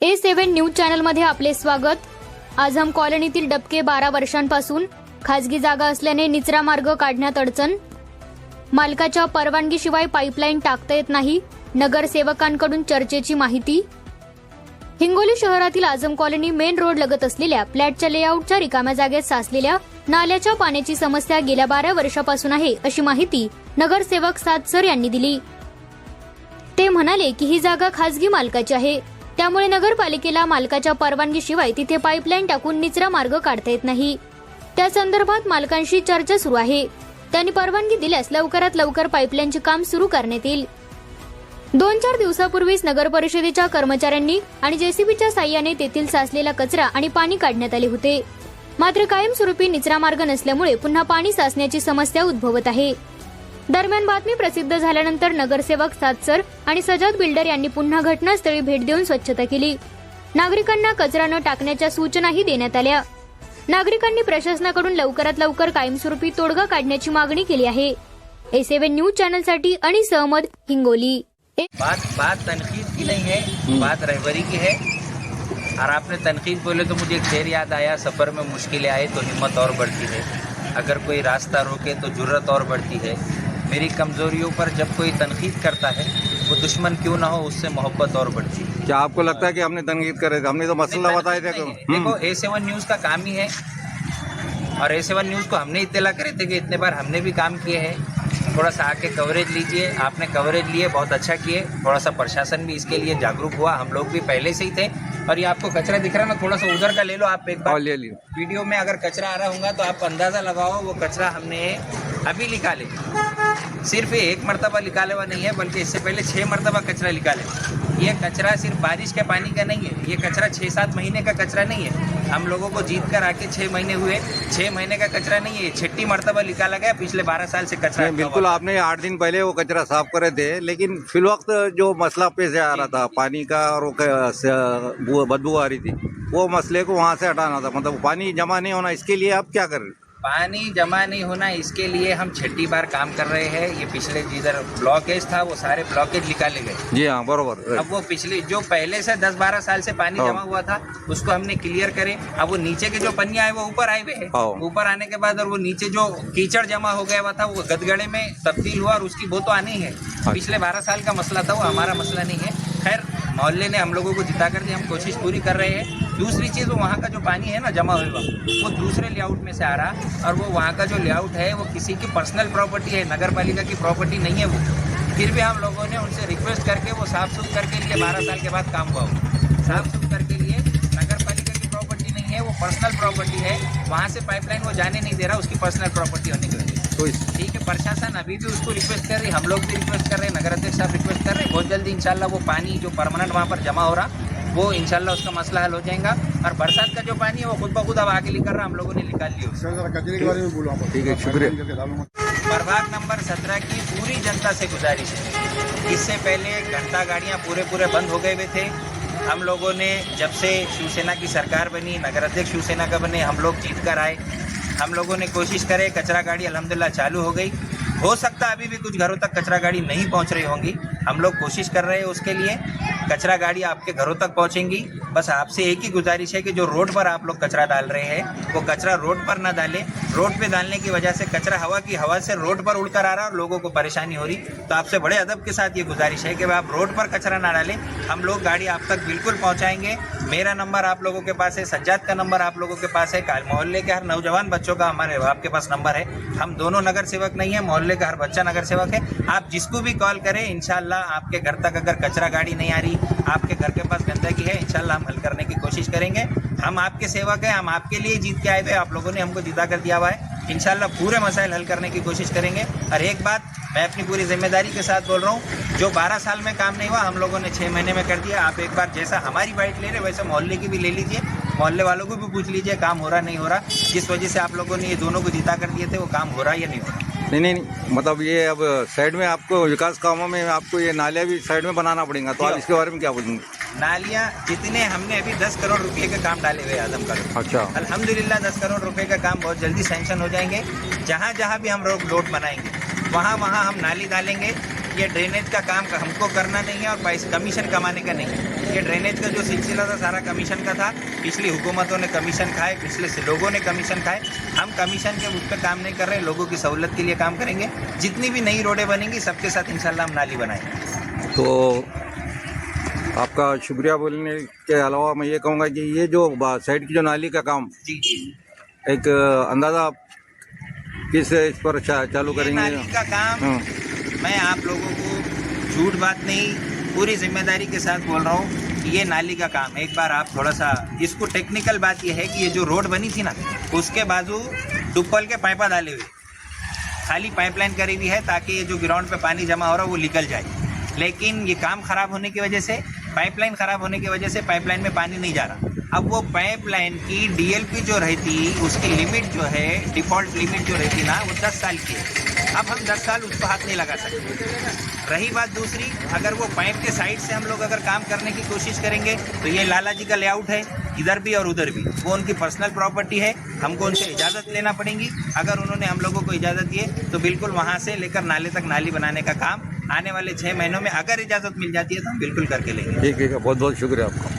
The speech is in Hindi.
A7 न्यूज चॅनलमध्ये आपले स्वागत। आझम कॉलनीतील डबके 12 वर्षांपासून खासगी जागा असल्याने निचरा मार्ग काढण्यात अडचण। मालकाच्या परवानगीशिवाय पाईपलाईन टाकता येत नाही, नगरसेवकांकडून चर्चेची माहिती। हिंगोली शहरातील आझम कॉलनी मेन रोड लगत असलेल्या फ्लॅटच्या लेआउटच्या रिकाम्या जागेत साचलेल्या नाल्याच्या पाण्याची समस्या गेल्या 12 वर्षापासून आहे, अशी माहिती नगरसेवक सातसर यांनी दिली। ते म्हणाले की ही जागा खासगी मालकाची आहे, त्यामुळे नगरपालिकेला मालकाच्या परवानगीशिवाय तिथे पाईपलाईन टाकून निचरा मार्ग काढता येत नाही। त्या संदर्भात मालकांशी चर्चा सुरू आहे। त्यांनी परवानगी दिल्यास लवकरात लवकर पाईपलाईनचे काम सुरू करण्यात येईल। 2-4 दिवसापूर्वीच नगर परिषदेच्या कर्मचाऱ्यांनी आणि जेसीबीच्या साह्याने तेथील साचलेला कचरा आणि पाणी काढण्यात आले होते। मात्र कायमस्वरूपी निचरा मार्ग नसल्यामुळे पुन्हा पाणी साचण्याची समस्या उद्भवत आहे। दरम्यान बातमी प्रसिद्ध झाल्यानंतर नगरसेवक सातसर आणि सजाद बिल्डर यांनी पुन्हा घटनास्थळी भेट देऊन स्वच्छता केली। नागरिकांना कचरा न टाकण्याच्या सूचनाही देण्यात आल्या। नागरिकांनी प्रशासनाकडून लवकरात लवकर कायमस्वरूपी तोडगा काढण्याची मागणी केली आहे। A7 न्यूज चॅनलसाठी अनीस अहमद, हिंगोली। बात तनकीद की नहीं है, बात रहबरी की है। और आपने तनकीद बोले तो मुझे एक शेर याद आया, सफ़र में मुश्किलें आए तो हिम्मत और बढ़ती है, अगर कोई रास्ता रोके तो जुर्रत और बढ़ती है। मेरी कमज़ोरियों पर जब कोई तनकीद करता है, वो दुश्मन क्यों ना हो, उससे मोहब्बत और बढ़ती है। क्या आपको लगता है कि हमने तनकीद करे? हमने तो मसला बताया था। देखो, A7 न्यूज़ का काम ही है, और A7 न्यूज़ को हमने इत्तला करे थे कि इतने बार हमने भी काम किए हैं। थोड़ा सा आके कवरेज लीजिए, आपने कवरेज लिए, बहुत अच्छा किए। थोड़ा सा प्रशासन भी इसके लिए जागरूक हुआ, हम लोग भी पहले से ही थे। और ये आपको कचरा दिख रहा है ना, थोड़ा सा उधर का ले लो आप एक बार। ले लियो। वीडियो में अगर कचरा आ रहा होगा तो आप अंदाज़ा लगाओ, वो कचरा हमने अभी निकाले। सिर्फ एक मरतबा निकाले हुआ नहीं है, बल्कि इससे पहले 6 मरतबा कचरा निकाले। ये कचरा सिर्फ बारिश के पानी का नहीं है, ये कचरा 6-7 महीने का कचरा नहीं है। हम लोगों को जीत कर आके 6 महीने हुए, 6 महीने का कचरा नहीं है, 6ठी मरतबा निकाला गया। पिछले 12 साल से कचरा बिल्कुल। आपने 8 दिन पहले वो कचरा साफ करे थे, लेकिन फिल वक्त जो मसला पेश आ रहा था पानी का और वो बदबू आ रही थी, वो मसले को वहाँ से हटाना था। मतलब पानी जमा नहीं होना, इसके लिए आप क्या कर रहे हैं? पानी जमा नहीं होना, इसके लिए हम 6ठी बार काम कर रहे हैं। ये पिछले जिधर ब्लॉकेज था वो सारे ब्लॉकेज निकाले गए। जी हाँ, बरोबर। अब वो पिछले जो पहले से 10-12 साल से पानी जमा हुआ था, उसको हमने क्लियर करे। अब वो नीचे के जो पन्नियां है वो ऊपर आए हुए हैं। ऊपर आने के बाद और वो नीचे जो कीचड़ जमा हो गया हुआ था वो गदगड़े में तब्दील हुआ, और उसकी वो तो आनी है। पिछले 12 साल का मसला था, वो हमारा मसला नहीं है। खैर, मोहल्ले ने हम लोगों को जिता कर दी, हम कोशिश पूरी कर रहे हैं। दूसरी चीज़, वो वहाँ का जो पानी है ना जमा हुआ, वो दूसरे लेआउट में से आ रहा, और वो वहाँ का जो लेआउट है वो किसी की पर्सनल प्रॉपर्टी है, नगर पालिका की प्रॉपर्टी नहीं है वो। फिर भी हम लोगों ने उनसे रिक्वेस्ट करके वो साफ सुथ करके लिए 12 साल के बाद काम हुआ। साफ सुथ करके लिए नगर पालिका की प्रॉपर्टी नहीं है, वो पर्सनल प्रॉपर्टी है। वहाँ से पाइपलाइन वो जाने नहीं दे रहा, उसकी पर्सनल प्रॉपर्टी होने की वजह से। तो ठीक है, प्रशासन अभी भी उसको रिक्वेस्ट कर रही, हम लोग भी रिक्वेस्ट कर रहे हैं, नगर अध्यक्ष साहब रिक्वेस्ट कर रहे हैं। बहुत जल्दी इंशाल्लाह वो पानी जो परमानेंट वहाँ पर जमा हो रहा, वो इंशाल्लाह उसका मसला हल हो जाएगा। और बरसात का जो पानी है वो खुद ब खुद अब आगे निकल रहा, हम लोगों ने निकाल लिया। कचरे के बारे में बोलो। ठीक है, शुक्रिया। प्रभाग नंबर 17 की पूरी जनता से गुजारिश है, इससे पहले घंटा गाड़ियाँ पूरे बंद हो गए हुए थे। हम लोगों ने जब से शिवसेना की सरकार बनी, नगर अध्यक्ष शिवसेना का बने, हम लोग जीत कर आए, हम लोगों ने कोशिश करे, कचरा गाड़ी अल्हम्दुलिल्लाह चालू हो गई। हो सकता है अभी भी कुछ घरों तक कचरा गाड़ी नहीं पहुंच रही होंगी, हम लोग कोशिश कर रहे हैं उसके लिए। कचरा गाड़ी आपके घरों तक पहुंचेंगी। बस आपसे एक ही गुजारिश है कि जो रोड पर आप लोग कचरा डाल रहे हैं, वो कचरा रोड पर ना डालें। रोड पे डालने की वजह से कचरा हवा से रोड पर उड़कर आ रहा है और लोगों को परेशानी हो रही। तो आपसे बड़े अदब के साथ ये गुजारिश है कि आप रोड पर कचरा ना डालें, हम लोग गाड़ी आप तक बिल्कुल पहुँचाएंगे। मेरा नंबर आप लोगों के पास है, सज्जाद का नंबर आप लोगों के पास है, मोहल्ले के हर नौजवान बच्चों का हमारे आपके पास नंबर है। हम दोनों नगर सेवक नहीं है, मोहल्ले का हर बच्चा नगर सेवक है। आप जिसको भी कॉल करें, इंशाल्लाह आपके घर तक अगर कचरा गाड़ी नहीं आ रही, आपके घर के पास गंदगी है, इंशाल्लाह हम हल करने की कोशिश करेंगे। हम आपके सेवक हैं, हम आपके लिए जीत के आए हुए, आप लोगों ने हमको जिता कर दिया हुआ है। इंशाल्लाह पूरे मसाइल हल करने की कोशिश करेंगे। और एक बात मैं अपनी पूरी जिम्मेदारी के साथ बोल रहा हूँ, जो 12 साल में काम नहीं हुआ, हम लोगों ने 6 महीने में कर दिया। आप एक बार जैसा हमारी बाइट ले रहे वैसे मोहल्ले की भी ले लीजिए, मोहल्ले वालों को भी पूछ लीजिए काम हो रहा नहीं हो रहा। जिस वजह से आप लोगों ने ये दोनों को जिता कर दिए थे, वो काम हो रहा या नहीं हो रहा। नहीं, मतलब ये अब साइड में आपको विकास कामों में आपको ये नालियाँ भी साइड में बनाना पड़ेगा, तो आप इसके बारे में क्या बोलेंगे? नालियाँ जितने हमने अभी 10 करोड़ रुपए के काम डाले हुए आजम का, अच्छा, अल्हम्दुलिल्लाह 10 करोड़ रुपए का काम बहुत जल्दी सैंक्शन हो जाएंगे। जहाँ जहाँ भी हम रोड बनाएंगे, वहाँ हम नाली डालेंगे। ये ड्रेनेज का काम हमको करना नहीं है और पैसे कमीशन कमाने का नहीं है। ये ये ड्रेनेज का जो सिलसिला था सारा कमीशन का था। पिछली हुकूमतों ने कमीशन खाए, पिछले से लोगों ने कमीशन खाए। हम कमीशन के उस पर काम नहीं कर रहे, लोगों की सहूलत के लिए काम करेंगे। जितनी भी नई रोडें बनेंगी सबके साथ इंशाल्लाह हम नाली बनाएंगे। तो आपका शुक्रिया बोलने के अलावा मैं ये कहूँगा कि ये जो साइड की जो नाली का काम जी जी, एक अंदाज़ा किस इस पर चालू ये करेंगे? नाली का काम हाँ, मैं आप लोगों को झूठ बात नहीं, पूरी जिम्मेदारी के साथ बोल रहा हूँ कि ये नाली का काम एक बार आप थोड़ा सा इसको, टेक्निकल बात ये है कि ये जो रोड बनी थी ना उसके बाजू टुप्पल के पाइपा डाले हुए, खाली पाइपलाइन करी हुई है ताकि ये जो ग्राउंड पे पानी जमा हो रहा है वो निकल जाए। लेकिन ये काम खराब होने की वजह से, पाइपलाइन खराब होने की वजह से पाइपलाइन में पानी नहीं जा रहा। अब वो पाइपलाइन की डीएलपी जो रहती, उसकी लिमिट जो है, डिफ़ॉल्ट लिमिट जो रहती ना, वो 10 साल की है। अब हम 10 साल उसको हाथ नहीं लगा सकते। रही बात दूसरी, अगर वो पाइप के साइड से हम लोग अगर काम करने की कोशिश करेंगे तो ये लाला जी का लेआउट है, इधर भी और उधर भी, वो उनकी पर्सनल प्रॉपर्टी है, हमको उनसे इजाज़त लेना पड़ेगी। अगर उन्होंने हम लोगों को इजाज़त दी तो बिल्कुल वहाँ से लेकर नाले तक नाली बनाने का काम आने वाले 6 महीनों में अगर इजाज़त मिल जाती है तो हम बिल्कुल करके लेंगे। ठीक है, बहुत बहुत शुक्रिया आपका।